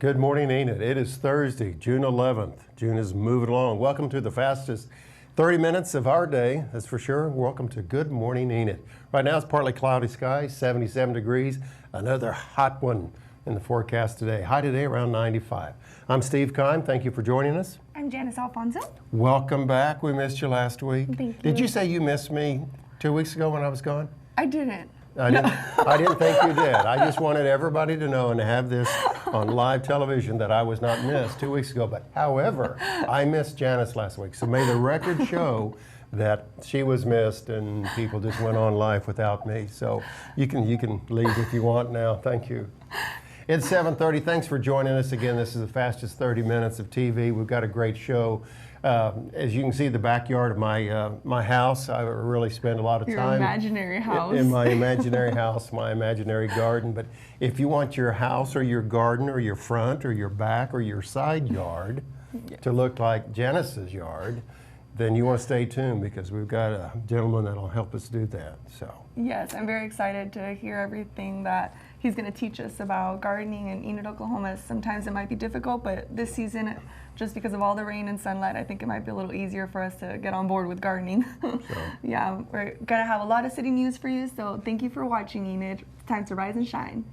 Good morning, Enid. It is Thursday, June 11th. June is moving along. Welcome to the fastest 30 minutes of our day, that's for sure. Welcome to Good Morning, Enid. Right now it's partly cloudy skies, 77 degrees. Another hot one in the forecast today. High today around 95. I'm Steve Kime. Thank you for joining us. I'm Janice Alfonso. Welcome back. We missed you last week. Thank you. Did you say you missed me 2 weeks ago when I was gone? I didn't. I didn't think you did. I just wanted everybody to know and to have this on live television that I was not missed 2 weeks ago. But however, I missed Janice last week. So may the record show that she was missed and people just went on live without me. So you can leave if you want now. Thank you. It's 7:30. Thanks for joining us again. This is the fastest 30 minutes of TV. We've got a great show. As you can see, the backyard of my house, I really spend a lot of time. Your imaginary house. In my imaginary house, my imaginary garden. But if you want your house or your garden or your front or your back or your side yard to look like Janice's yard, then you want to stay tuned because we've got a gentleman that'll help us do that. So. Yes, I'm very excited to hear everything that he's going to teach us about gardening in Enid, Oklahoma. Sometimes it might be difficult, but this season, just because of all the rain and sunlight, I think it might be a little easier for us to get on board with gardening. Yeah, we're going to have a lot of city news for you, so thank you for watching, Enid. It's time to rise and shine.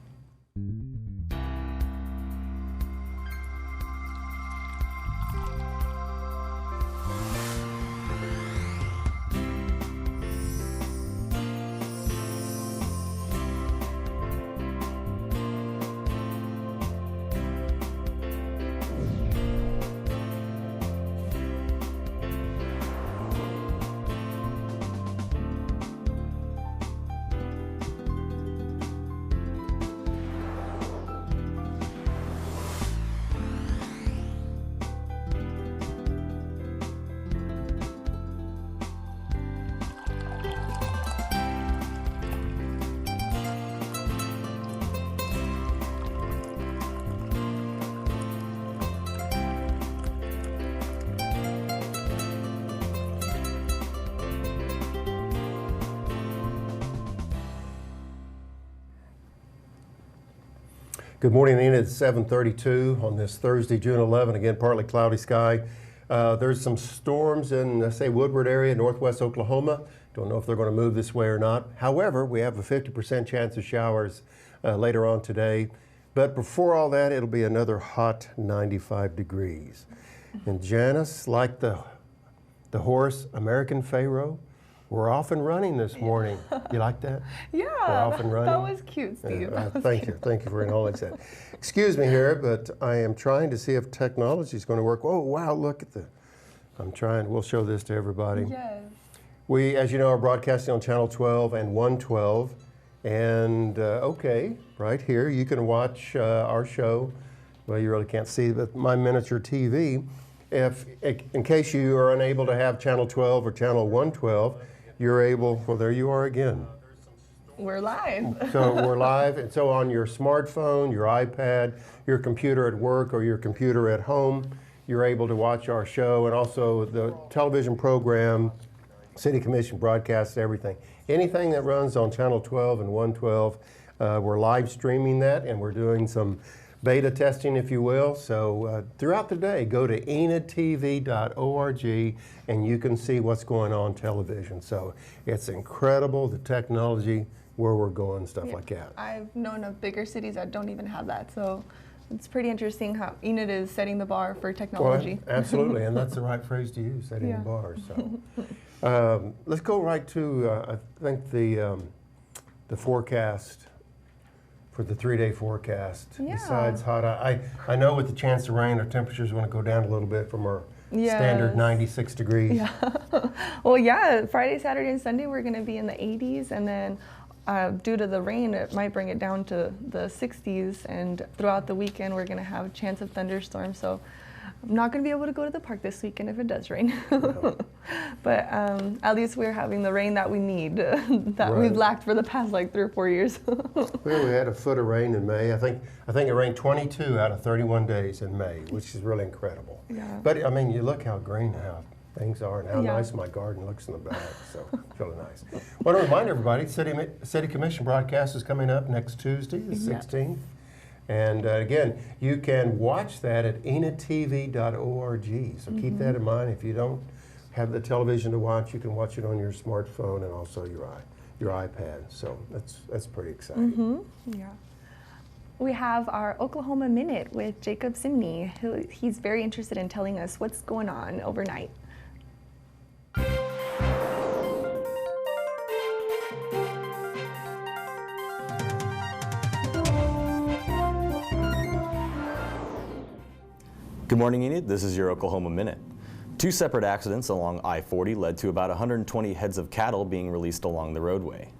Good morning, Enid. It's 7:32 on this Thursday, June 11. Again, partly cloudy sky. There's some storms in, say, Woodward area, northwest Oklahoma. Don't know if they're going to move this way or not. However, we have a 50% chance of showers later on today. But before all that, it'll be another hot 95 degrees. And Janice, like the horse, American Pharaoh, we're off and running this morning. You like that? Yeah, we're off and running. That was cute, Steve. Thank you. Thank you for acknowledging that. Excuse me here, but I am trying to see if technology is going to work. Oh, wow, look at I'm trying. We'll show this to everybody. Yes. We, as you know, are broadcasting on Channel 12 and 112. And, okay, right here, you can watch our show. Well, you really can't see, but my miniature TV. In case you are unable to have Channel 12 or Channel 112, you're able, well, there you are again. We're live. So we're live, and so on your smartphone, your iPad, your computer at work, or your computer at home, you're able to watch our show, and also the television program, City Commission broadcasts, everything. Anything that runs on Channel 12 and 112, we're live streaming that, and we're doing some beta testing, if you will. So throughout the day, go to enidtv.org and you can see what's going on television. So it's incredible, the technology, where we're going, stuff like that. I've known of bigger cities that don't even have that. So it's pretty interesting how Enid is setting the bar for technology. Well, absolutely, and that's the right phrase to use, setting the bar. So let's go right to, I think, the forecast. For the 3-day forecast. Besides hot, I know with the chance of rain, our temperatures want to go down a little bit from our standard 96 degrees. Yeah. Well, yeah, Friday, Saturday, and Sunday we're going to be in the 80s, and then due to the rain, it might bring it down to the 60s, and throughout the weekend we're going to have a chance of thunderstorms. So I'm not going to be able to go to the park this weekend if it does rain. But at least we're having the rain that we need, that we've lacked for the past like 3 or 4 years. Well, we had a foot of rain in May. I think it rained 22 out of 31 days in May, which is really incredible. Yeah. But I mean, you look how green how things are and how nice my garden looks in the back. So it's really nice. I want to remind everybody, City Commission broadcast is coming up next Tuesday, the 16th. And again, you can watch that at enidtv.org. So keep that in mind. If you don't have the television to watch, you can watch it on your smartphone and also your iPad. So that's pretty exciting. Yeah. We have our Oklahoma Minute with Jacob Zimny. He's very interested in telling us what's going on overnight. Good morning, Enid. This is your Oklahoma Minute. Two separate accidents along I-40 led to about 120 heads of cattle being released along the roadway.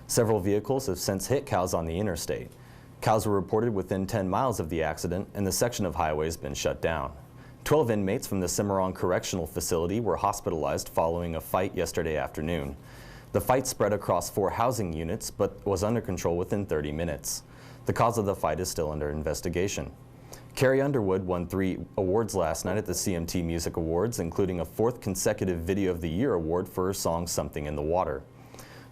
Several vehicles have since hit cows on the interstate. Cows were reported within 10 miles of the accident, and the section of highway has been shut down. 12 inmates from the Cimarron Correctional Facility were hospitalized following a fight yesterday afternoon. The fight spread across 4 housing units, but was under control within 30 minutes. The cause of the fight is still under investigation. Carrie Underwood won 3 awards last night at the CMT Music Awards, including a 4th consecutive Video of the Year award for her song Something in the Water.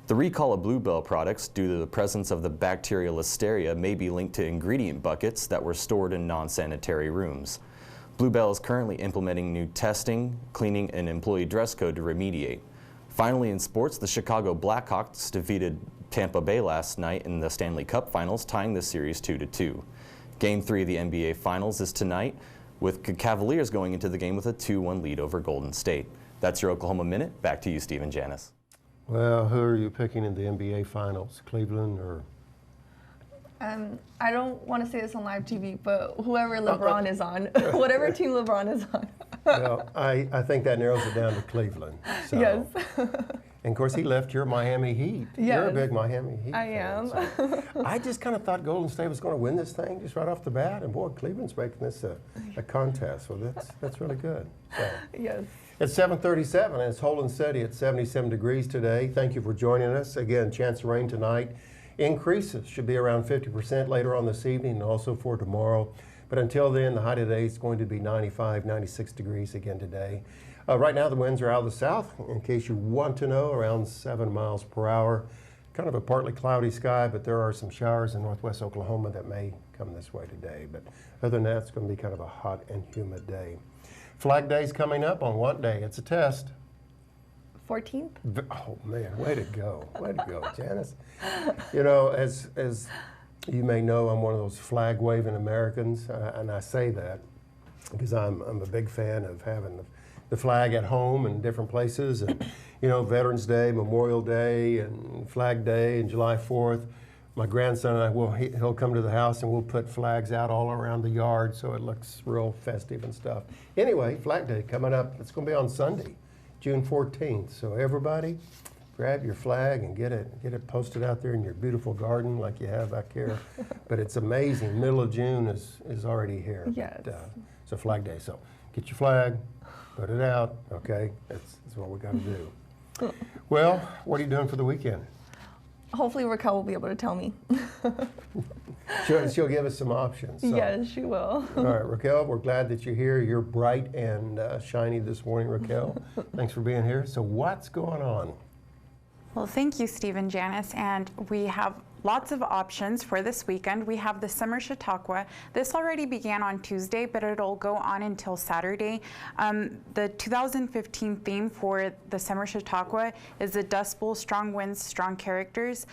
The recall of Bluebell products due to the presence of the bacterial Listeria may be linked to ingredient buckets that were stored in non-sanitary rooms. Bluebell is currently implementing new testing, cleaning, and employee dress code to remediate. Finally, in sports, the Chicago Blackhawks defeated Tampa Bay last night in the Stanley Cup Finals, tying the series 2-2. Game 3 of the NBA Finals is tonight, with the Cavaliers going into the game with a 2-1 lead over Golden State. That's your Oklahoma Minute. Back to you, Steve and Janice. Well, who are you picking in the NBA Finals? Cleveland or? I don't want to say this on live TV, but whoever LeBron is on, whatever team LeBron is on. Well, I think that narrows it down to Cleveland. So. Yes. And of course, he left your Miami Heat. Yes. You're a big Miami Heat I fan. am. So I just kind of thought Golden State was going to win this thing just right off the bat. And boy, Cleveland's making this a contest. So that's really good. So. Yes. It's 7:37 and it's holding steady at 77 degrees today. Thank you for joining us. Again, chance of rain tonight. Increases should be around 50% later on this evening and also for tomorrow. But until then, the high today is going to be 95, 96 degrees again today. Right now, the winds are out of the south, in case you want to know, around 7 miles per hour. Kind of a partly cloudy sky, but there are some showers in northwest Oklahoma that may come this way today. But other than that, it's going to be kind of a hot and humid day. Flag Day's coming up on what day? It's a test. 14th? Oh, man, way to go. Way to go, Janice. You know, as you may know, I'm one of those flag-waving Americans, and I say that because I'm a big fan of having the flag at home and different places, and you know, Veterans Day, Memorial Day, and Flag Day, and July 4th. My grandson and I he'll come to the house and we'll put flags out all around the yard so it looks real festive and stuff. Anyway, Flag Day coming up. It's going to be on Sunday, June 14th. So everybody, grab your flag and get it posted out there in your beautiful garden like you have back here. But it's amazing. Middle of June is already here. Yes. But, so Flag Day. So get your flag. Put it out, okay? That's what we got to do. Well, what are you doing for the weekend? Hopefully Raquel will be able to tell me. She'll give us some options. So. Yes, she will. All right, Raquel, we're glad that you're here. You're bright and shiny this morning, Raquel. Thanks for being here. So what's going on? Well, thank you, Steve and Janice. And we have lots of options for this weekend. We have the Summer Chautauqua. This already began on Tuesday, but it'll go on until Saturday. The 2015 theme for the Summer Chautauqua is the Dust Bowl, Strong Winds, Strong Characters.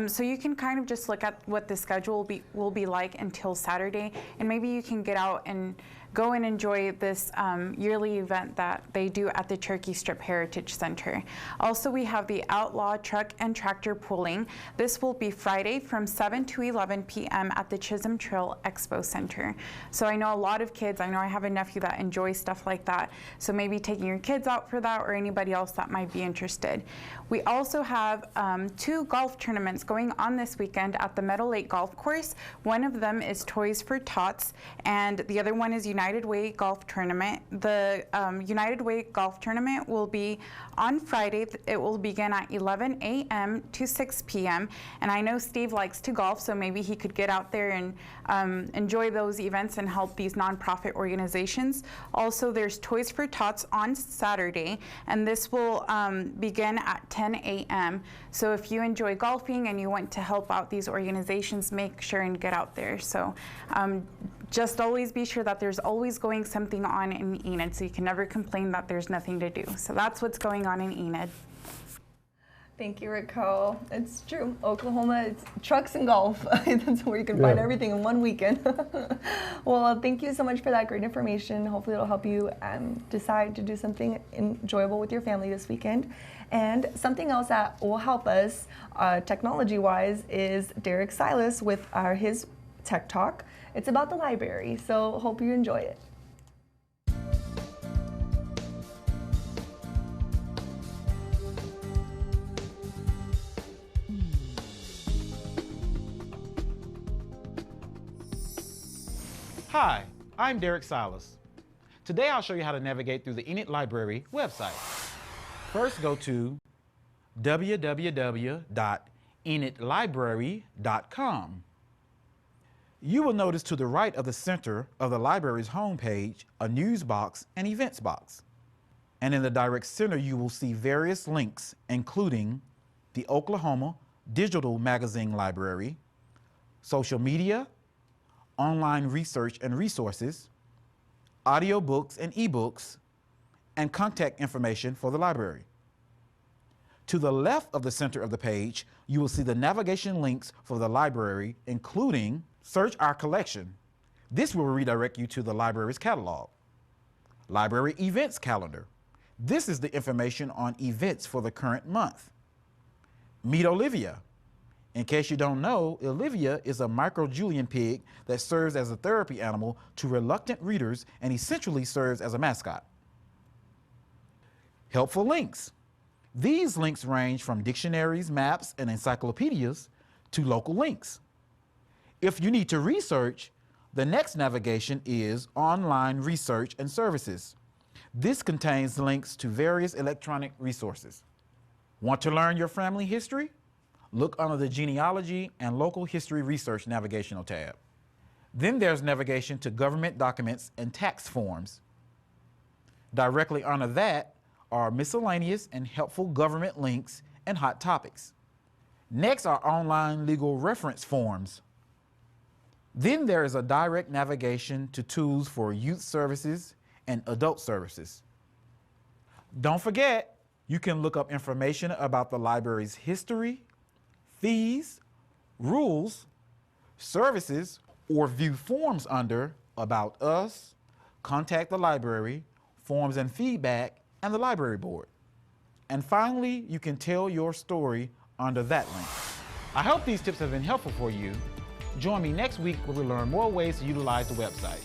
So you can kind of just look at what the schedule will be like until Saturday, and maybe you can get out and go and enjoy this yearly event that they do at the Turkey Strip Heritage Center. Also, we have the Outlaw Truck and Tractor Pulling. This will be Friday from 7 to 11 p.m. at the Chisholm Trail Expo Center. So I know a lot of kids, I know I have a nephew that enjoys stuff like that, so maybe taking your kids out for that or anybody else that might be interested. We also have 2 golf tournaments going on this weekend at the Meadow Lake Golf Course. One of them is Toys for Tots, and the other one is United Way Golf Tournament. The United Way Golf Tournament will be on Friday. It will begin at 11 a.m. to 6 p.m. And I know Steve likes to golf, so maybe he could get out there and enjoy those events and help these nonprofit organizations. Also, there's Toys for Tots on Saturday, and this will begin at 10 a.m. So if you enjoy golfing and you want to help out these organizations, make sure and get out there. So just always be sure that there's always going something on in Enid, so you can never complain that there's nothing to do. So that's what's going on in Enid. Thank you, Raquel. It's true. Oklahoma, it's trucks and golf. That's where you can find everything in one weekend. Well, thank you so much for that great information. Hopefully it'll help you decide to do something enjoyable with your family this weekend. And something else that will help us technology-wise is Derek Silas with his Tech Talk. It's about the library, so hope you enjoy it. Hi, I'm Derek Silas. Today I'll show you how to navigate through the Enid Library website. First, go to www.enidlibrary.com. You will notice to the right of the center of the library's homepage a news box and events box. And in the direct center, you will see various links, including the Oklahoma Digital Magazine Library, social media, online research and resources, audiobooks and ebooks, and contact information for the library. To the left of the center of the page, you will see the navigation links for the library, including Search Our Collection. This will redirect you to the library's catalog. Library Events Calendar. This is the information on events for the current month. Meet Olivia. In case you don't know, Olivia is a micro-Julian pig that serves as a therapy animal to reluctant readers and essentially serves as a mascot. Helpful links. These links range from dictionaries, maps, and encyclopedias to local links. If you need to research, the next navigation is Online Research and Services. This contains links to various electronic resources. Want to learn your family history? Look under the Genealogy and Local History Research navigational tab. Then there's navigation to government documents and tax forms. Directly under that are miscellaneous and helpful government links and hot topics. Next are online legal reference forms. Then there is a direct navigation to tools for youth services and adult services. Don't forget, you can look up information about the library's history, fees, rules, services, or view forms under About Us, Contact the Library, Forms and Feedback, and the Library Board. And finally, you can tell your story under that link. I hope these tips have been helpful for you. Join me next week where we learn more ways to utilize the website.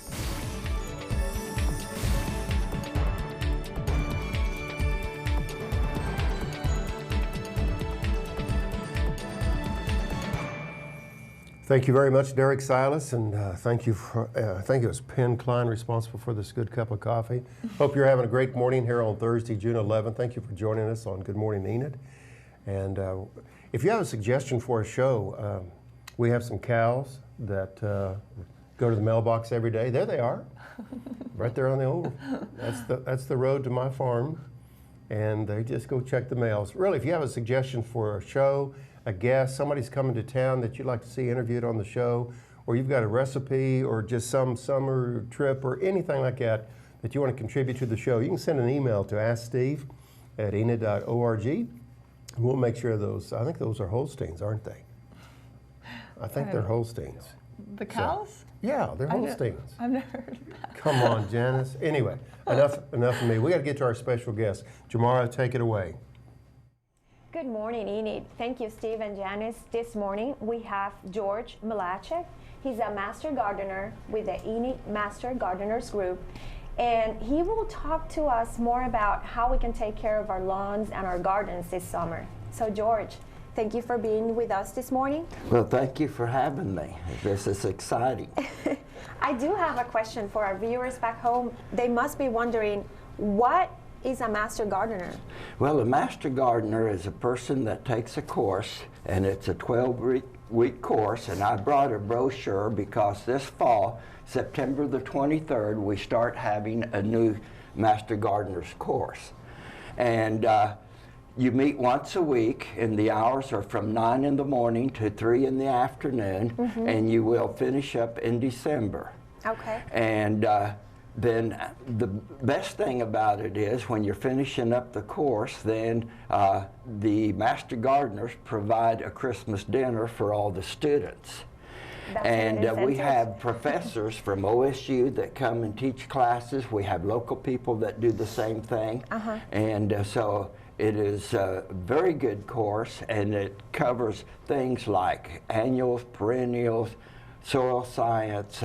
Thank you very much, Derek Silas, and thank you for, I think it was Penn Klein responsible for this good cup of coffee. Hope you're having a great morning here on Thursday, June 11th. Thank you for joining us on Good Morning Enid. And if you have a suggestion for a show, we have some cows that go to the mailbox every day. There they are, right there on the oval. That's the road to my farm, and they just go check the mails. Really, if you have a suggestion for a show, a guest, somebody's coming to town that you'd like to see interviewed on the show, or you've got a recipe or just some summer trip or anything like that that you want to contribute to the show, you can send an email to asksteve@enid.org. And we'll make sure those, I think those are Holsteins, aren't they? I think they're Holsteins. The cows? Yeah, they're Holsteins. I've never heard of that. Come on, Janice. Anyway, enough of me. We got to get to our special guest. Jamara, take it away. Good morning, Enid. Thank you, Steve and Janice. This morning we have George Milacek. He's a Master Gardener with the Enid Master Gardeners Group, and he will talk to us more about how we can take care of our lawns and our gardens this summer. So George, thank you for being with us this morning. Well, thank you for having me. This is exciting. I do have a question for our viewers back home. They must be wondering, what is a Master Gardener? Well, a Master Gardener is a person that takes a course, and it's a 12-week course, and I brought a brochure because this fall, September the 23rd, we start having a new Master Gardener's course. And you meet once a week, and the hours are from 9 in the morning to 3 in the afternoon, and you will finish up in December. Okay. And then the best thing about it is when you're finishing up the course, then the Master Gardeners provide a Christmas dinner for all the students. That's And an we incentive. have professors from OSU that come and teach classes. We have local people that do the same thing. And so it is a very good course, and it covers things like annuals, perennials, soil science,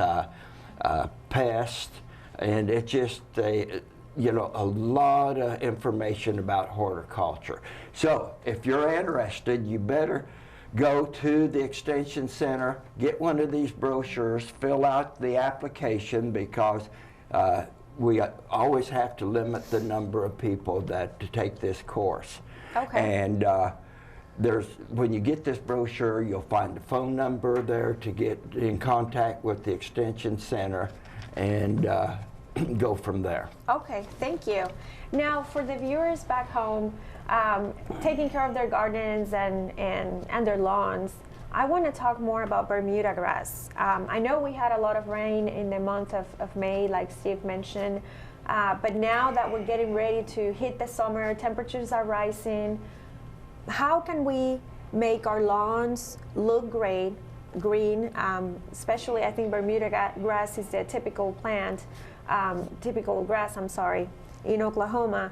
pests, and it's just a lot of information about horticulture. So if you're interested, you better go to the Extension Center, get one of these brochures, fill out the application, because we always have to limit the number of people that to take this course. Okay. And when you get this brochure, you'll find a phone number there to get in contact with the Extension Center, and go from there. Okay, thank you. Now, for the viewers back home, taking care of their gardens and their lawns, I want to talk more about Bermuda grass. I know we had a lot of rain in the month of May, like Steve mentioned, but now that we're getting ready to hit the summer, temperatures are rising. How can we make our lawns look great, green, especially I think Bermuda grass is the typical plant, typical grass, in Oklahoma.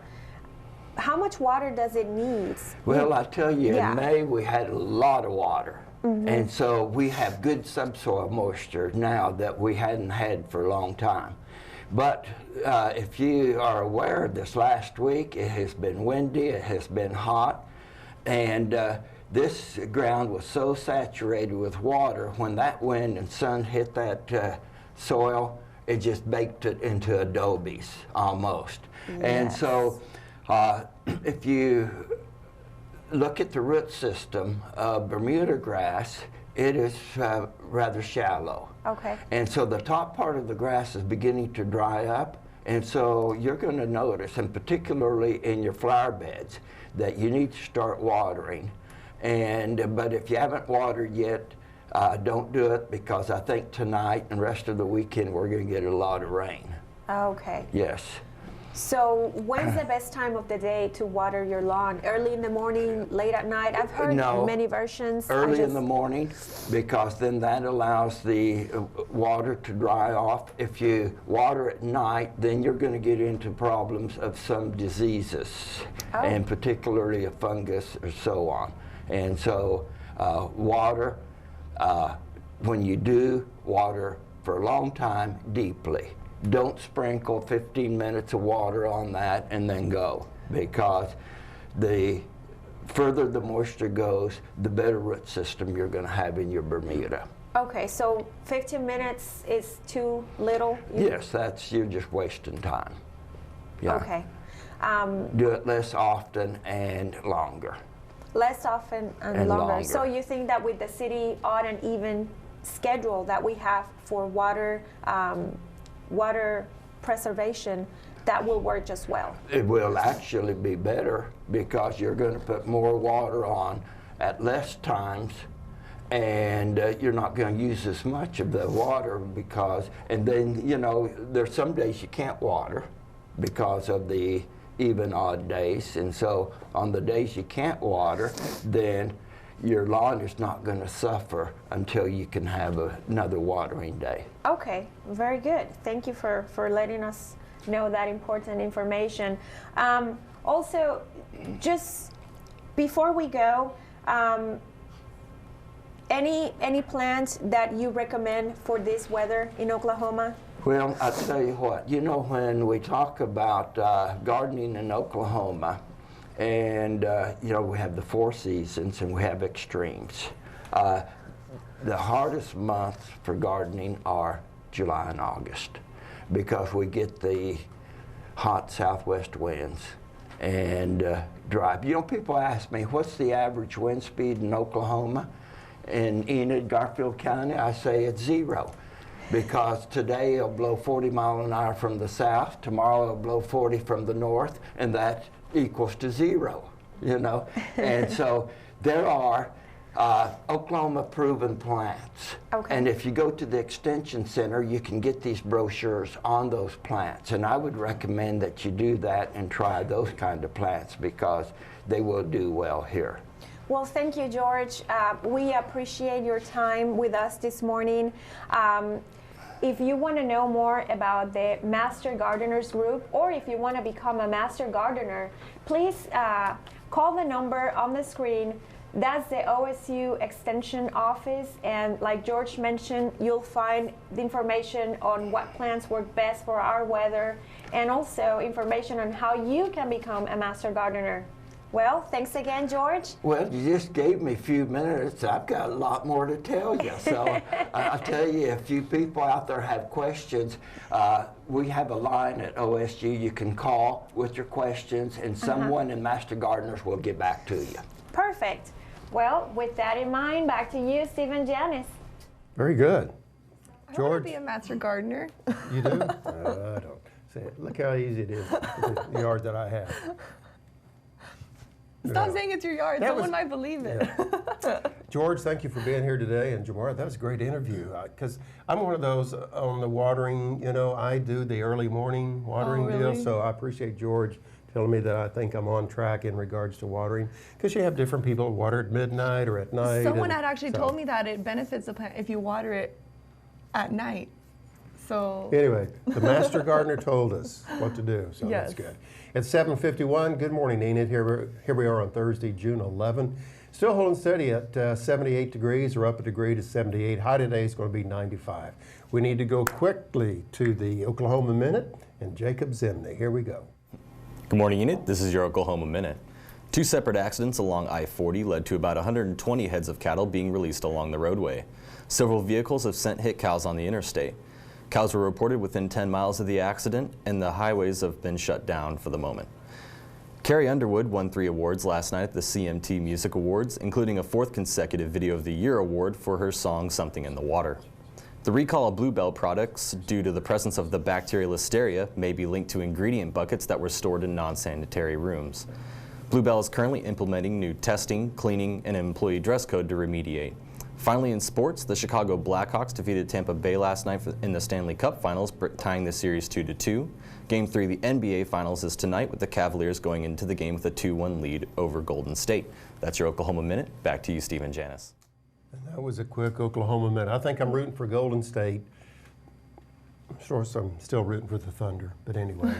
How much water does it need? Well, I tell you, Yeah. in May we had a lot of water. And so we have good subsoil moisture now that we hadn't had for a long time. But if you are aware, this last week it has been windy, it has been hot, and this ground was so saturated with water, when that wind and sun hit that soil, it just baked it into adobes almost. And so if you look at the root system of Bermuda grass, it is rather shallow. Okay. And so the top part of the grass is beginning to dry up, and so you're going to notice, and particularly in your flower beds, that you need to start watering. But if you haven't watered yet, don't do it, because I think tonight and rest of the weekend we're going to get a lot of rain. Okay. Yes. So when's the best time of the day to water your lawn? Early in the morning, late at night? I've heard many versions. Early in the morning, because then that allows the water to dry off. If you water at night, then you're going to get into problems of some diseases, and particularly a fungus or so on. And so water, when you do, water for a long time, deeply. Don't sprinkle 15 minutes of water on that and then go, because the further the moisture goes, the better root system you're going to have in your Bermuda. Okay, so 15 minutes is too little? Yes, you're just wasting time. Yeah. Okay. Do it less often and longer. Less often and longer. So you think that with the city odd and even schedule that we have for water preservation, that will work just well? It will actually be better, because you're going to put more water on at less times, and you're not going to use as much of the water, and then, there's some days you can't water because of the even odd days, and so on the days you can't water, then your lawn is not going to suffer until you can have another watering day. Okay, very good. Thank you for letting us know that important information. Also, just before we go, any plants that you recommend for this weather in Oklahoma? Well, I'll tell you what, when we talk about gardening in Oklahoma, And you know, we have the 4 seasons and we have extremes. The hardest months for gardening are July and August because we get the hot southwest winds and dry. You know, people ask me, what's the average wind speed in Oklahoma, in Enid, Garfield County? I say it's 0. Because today it'll blow 40 miles an hour from the south, tomorrow it'll blow 40 from the north, and that equals to 0, you know? And so there are Oklahoma proven plants. Okay. And if you go to the Extension Center, you can get these brochures on those plants. And I would recommend that you do that and try those kind of plants because they will do well here. Well, thank you, George. We appreciate your time with us this morning. If you want to know more about the Master Gardeners Group, or if you want to become a Master Gardener, please call the number on the screen. That's the OSU Extension Office, and like George mentioned, you'll find the information on what plants work best for our weather, and also information on how you can become a Master Gardener. Well, thanks again, George. Well, you just gave me a few minutes. I've got a lot more to tell you. So I'll tell you, if you people out there have questions, we have a line at OSU you can call with your questions, and someone in Master Gardeners will get back to you. Perfect. Well, with that in mind, back to you, Steve and Janice. Very good. I want George, to be a master gardener. you do? I don't. See, look how easy it is, the yard that I have. Stop Yeah. saying it's your yard. That Someone was- might believe it. Yeah. George, thank you for being here today. And Jamar, that was a great interview. Because I'm one of those on the watering, you know, I do the early morning watering deal. really? So I appreciate George telling me that I think I'm on track in regards to watering. Because you have different people who water at midnight or at night. Someone and had actually so- told me that it benefits the plant if you water it at night. So Anyway, the Master Gardener told us what to do, so that's Yes. good. It's 7:51. Good morning, Enid. Here we are on Thursday, June 11. Still holding steady at 78 degrees, or up a degree to 78. High today is going to be 95. We need to go quickly to the Oklahoma Minute and Jacob Zimny. Here we go. Good morning, Enid. This is your Oklahoma Minute. 2 separate accidents along I-40 led to about 120 heads of cattle being released along the roadway. Several vehicles have sent hit cows on the interstate. Cows were reported within 10 miles of the accident, and the highways have been shut down for the moment. Carrie Underwood won 3 awards last night at the CMT Music Awards, including a 4th consecutive Video of the Year award for her song Something in the Water. The recall of Bluebell products due to the presence of the bacteria Listeria may be linked to ingredient buckets that were stored in non-sanitary rooms. Bluebell is currently implementing new testing, cleaning, and employee dress code to remediate. Finally, in sports, the Chicago Blackhawks defeated Tampa Bay last night in the Stanley Cup Finals, tying the series 2-2. Game 3 of the NBA Finals is tonight, with the Cavaliers going into the game with a 2-1 lead over Golden State. That's your Oklahoma Minute. Back to you, Steve and Janice. And that was a quick Oklahoma Minute. I think I'm rooting for Golden State. Of course, I'm still rooting for the Thunder, but anyway.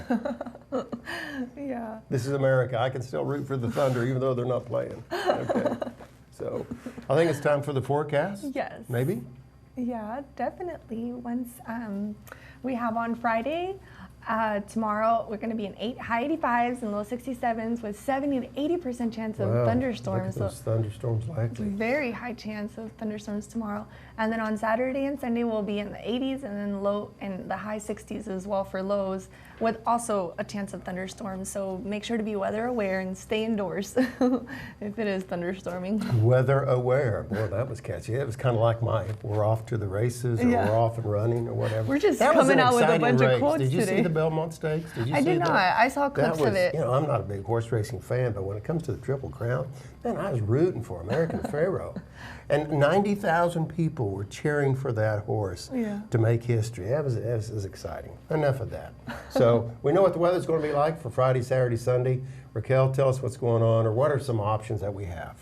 yeah. This is America. I can still root for the Thunder even though they're not playing. Okay. So I think it's time for the forecast. Yes. Maybe? Yeah, definitely. Once we have on Friday, tomorrow we're going to be in high 85s and low 67s with 70 to 80% chance of Wow, thunderstorms. Look at those thunderstorms likely. Very high chance of thunderstorms tomorrow. And then on Saturday and Sunday we'll be in the 80s and then low and the high 60s as well for lows, with also a chance of thunderstorms. So make sure to be weather aware and stay indoors if it is thunderstorming. Weather aware. Boy, that was catchy. It was kind of like we're off to the races or Yeah. we're off and running or whatever. We're just That was coming an out with a exciting bunch of race. quotes Did you see today. the Belmont Stakes? Did you I see did that? not. I saw clips That was, of it. You know, I'm not a big horse racing fan, but when it comes to the Triple Crown, man, I was rooting for American Pharoah. And 90,000 people were cheering for that horse to make history. That was exciting. Enough of that. So we know what the weather's going to be like for Friday, Saturday, Sunday. Raquel, tell us what's going on, or what are some options that we have?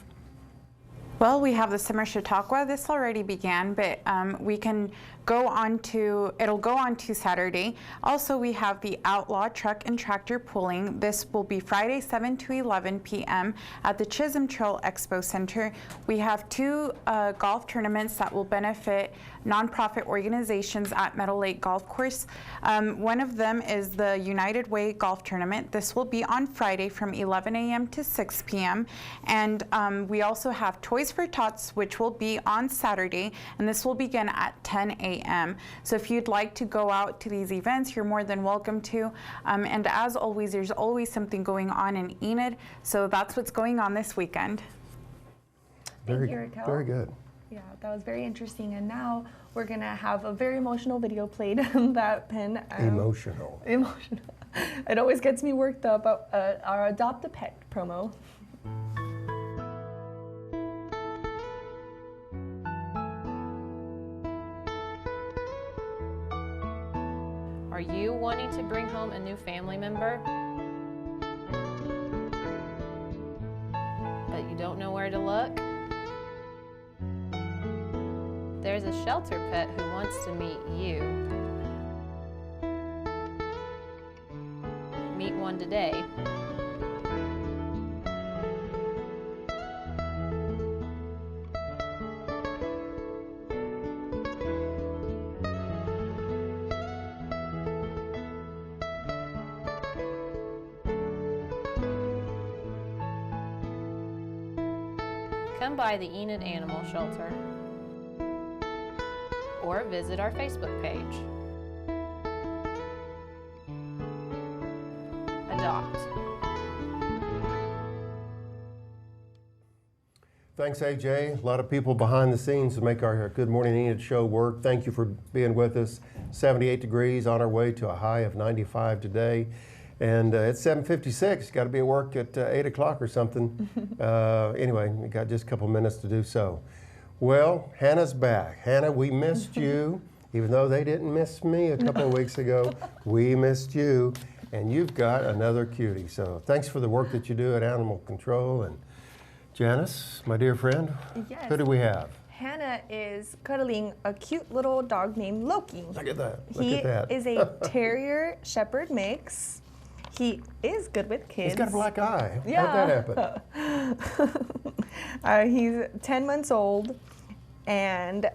Well, we have the summer Chautauqua. This already began, but we can it'll go on to Saturday. Also, we have the Outlaw Truck and Tractor Pulling. This will be Friday 7 to 11 p.m. at the Chisholm Trail Expo Center. We have 2 golf tournaments that will benefit nonprofit organizations at Meadow Lake Golf Course. One of them is the United Way Golf Tournament. This will be on Friday from 11 a.m. to 6 p.m. And we also have Toys for Tots, which will be on Saturday, and this will begin at 10 a.m. So if you'd like to go out to these events, you're more than welcome to. And as always, there's always something going on in Enid, so that's what's going on this weekend. Thank you, Raquel. Very good. Yeah, that was very interesting. And now we're going to have a very emotional video played that Penn. Emotional. Emotional. It always gets me worked up. Our Adopt a Pet promo. Are you wanting to bring home a new family member, but you don't know where to look? There's a shelter pet who wants to meet you. Meet one today. Come by the Enid Animal Shelter or visit our Facebook page. Adopt. Thanks, AJ. A lot of people behind the scenes to make our Good Morning Enid show work. Thank you for being with us. 78 degrees, on our way to a high of 95 today. And it's 7:56. Got to be at work at 8 o'clock or something. Anyway, we got just a couple minutes to do so. Well, Hannah's back. Hannah, we missed you. Even though they didn't miss me a couple of weeks ago, we missed you. And you've got another cutie. So thanks for the work that you do at Animal Control. And Janice, my dear friend, Yes. who do we have? Hannah is cuddling a cute little dog named Loki. Look at that. Look He at that. is a terrier shepherd mix. He is good with kids. He's got a black eye. Yeah. How'd that happen? He's 10 months old, and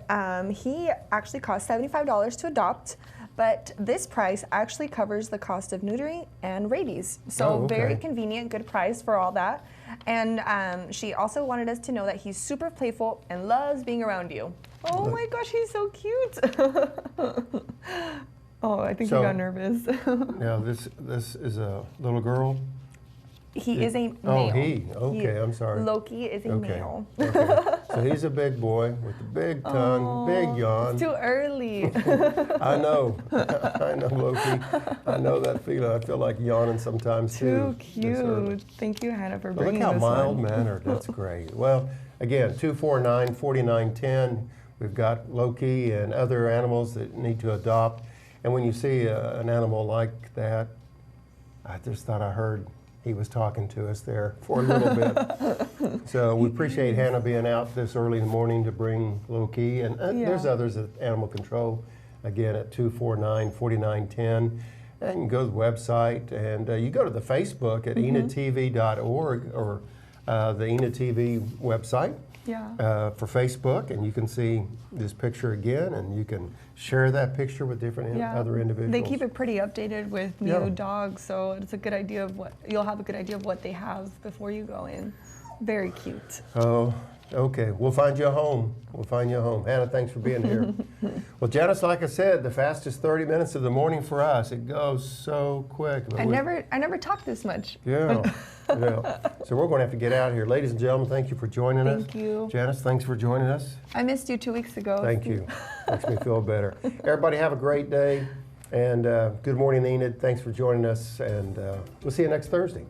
he actually costs $75 to adopt, but this price actually covers the cost of neutering and rabies. So Oh, okay. very convenient, good price for all that. And she also wanted us to know that he's super playful and loves being around you. Oh my gosh, he's so cute. Oh, I think So- he got nervous. Now, this is a little girl? He is a male. Oh, he. Okay, I'm sorry. Loki is a Okay. male. Okay. So he's a big boy with a big tongue, big yawn. It's too early. I know. I know, Loki. I know that feeling. I feel like yawning sometimes Too too. this early. cute. Thank you, Hannah, for But bringing look how this mild-mannered. That's great. Well, again, 249-4910. We've got Loki and other animals that need to adopt. And when you see an animal like that, I just thought I heard he was talking to us there for a little bit. So we appreciate Hannah being out this early in the morning to bring Loki. And there's others at Animal Control, again, at 249-4910. And you can go to the website, and you go to the Facebook at enidtv.org or the Enid TV website. Yeah. For Facebook, and you can see this picture again, and you can share that picture with different other individuals. They keep it pretty updated with new Yeah. dogs, so it's a good idea of you'll have a good idea of what they have before you go in. Very cute. Oh, okay. We'll find you a home. We'll find you a home. Hannah, thanks for being here. Well, Janice, like I said, the fastest 30 minutes of the morning for us. It goes so quick. But I never talked this much. Yeah. Yeah. So we're going to have to get out of here. Ladies and gentlemen, thank you for joining us. Thank you. Janice, thanks for joining us. I missed you 2 weeks ago. Thank you. Makes me feel better. Everybody have a great day. And Good Morning Enid. Thanks for joining us. And we'll see you next Thursday.